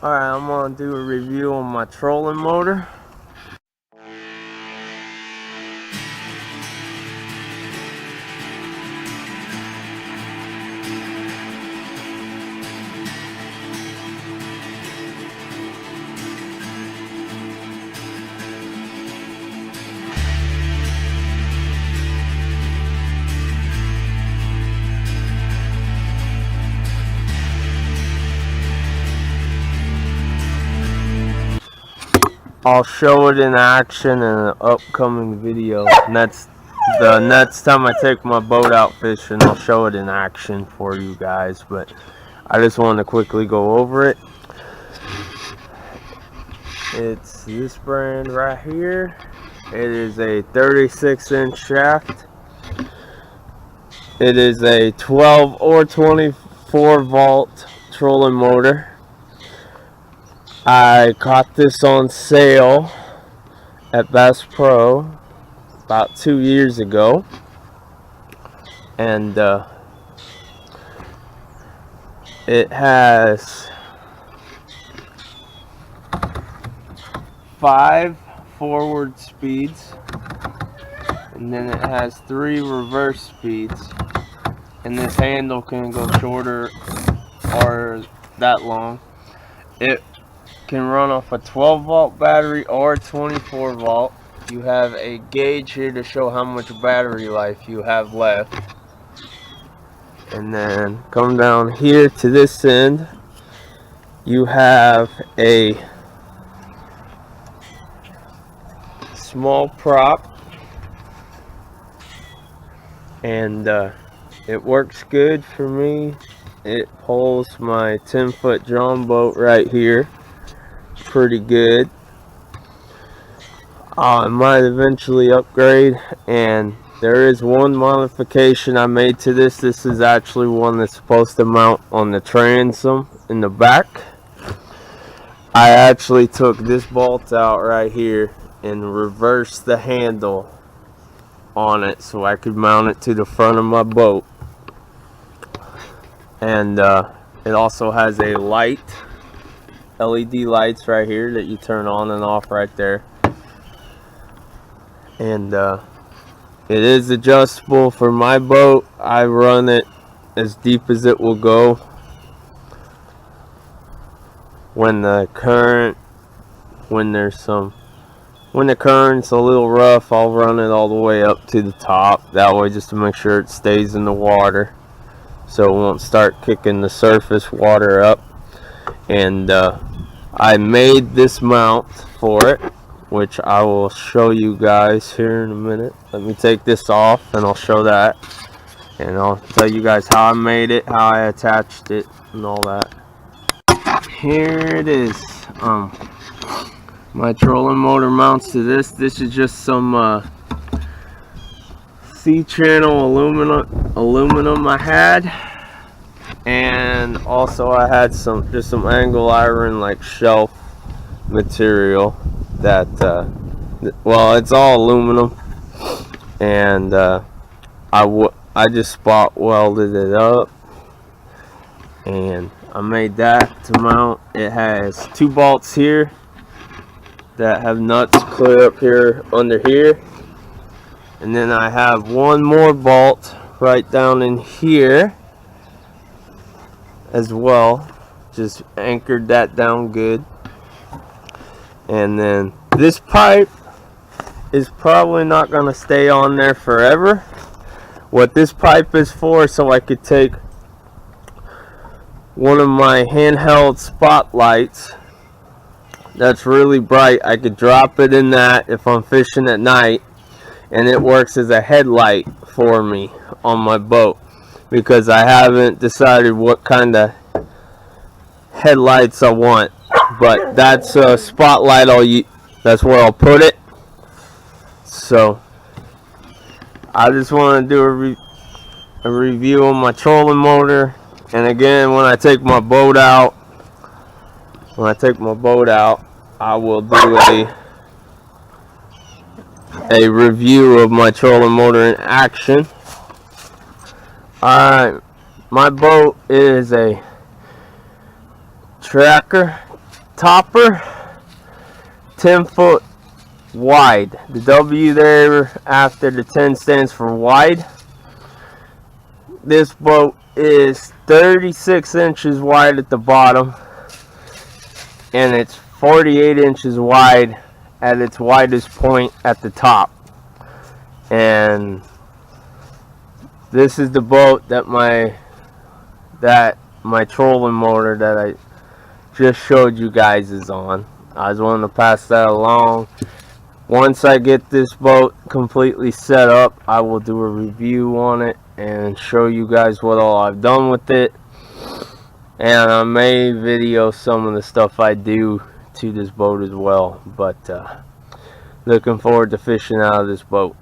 Alright, I'm gonna do a review on my trolling motor. I'll show it in action in an upcoming video. And that's the next time I take my boat out fishing, I'll show it in action for you guys. But I just wanted to quickly go over it. It's this brand right here. It is a 36-inch shaft. It is a 12 or 24 volt trolling motor. I caught this on sale at Bass Pro about 2 years ago, and it has 5 forward speeds, and then it has 3 reverse speeds, and this handle can go shorter or that long. It can run off a 12 volt battery or 24 volt. You have a gauge here to show how much battery life you have left, and then come down here to this end, you have a small prop, and it works good for me. It pulls my 10-foot John boat right here pretty good. I might eventually upgrade, and there is one modification I made to this. This is actually one that's supposed to mount on the transom in the back. I actually took this bolt out right here and reversed the handle on it so I could mount it to the front of my boat. And it also has a light, LED lights right here that you turn on and off right there. And it is adjustable for my boat. I run it as deep as it will go. When the current's a little rough, I'll run it all the way up to the top. That way, just to make sure it stays in the water, so it won't start kicking the surface water up. And I made this mount for it, which I will show you guys here in a minute. Let me take this off and I'll show that, and I'll tell you guys how I made it, how I attached it, and all that. Here it is. My trolling motor mounts to this. This is just some C-channel aluminum I had, and also I had just some angle iron, like shelf material that well, it's all aluminum, and I just spot welded it up, and I made that to mount. It has 2 bolts here that have nuts clear up here under here, and then I have one more bolt right down in here as well. Just anchored that down good. And then this pipe is probably not going to stay on there forever. What this pipe is for, so I could take one of my handheld spotlights that's really bright, I could drop it in that if I'm fishing at night, and it works as a headlight for me on my boat, because I haven't decided what kind of headlights I want. But that's a spotlight that's where I'll put it. So I just want to do a review on my trolling motor. And again, when I take my boat out, I will do a review of my trolling motor in action. Alright, my boat is a Tracker topper, 10 foot wide. The W there after the 10 stands for wide. This boat is 36 inches wide at the bottom, and it's 48 inches wide at its widest point at the top. And this is the boat that my trolling motor that I just showed you guys is on. I just wanted to pass that along. Once I get this boat completely set up, I will do a review on it and show you guys what all I've done with it, and I may video some of the stuff I do to this boat as well. But looking forward to fishing out of this boat.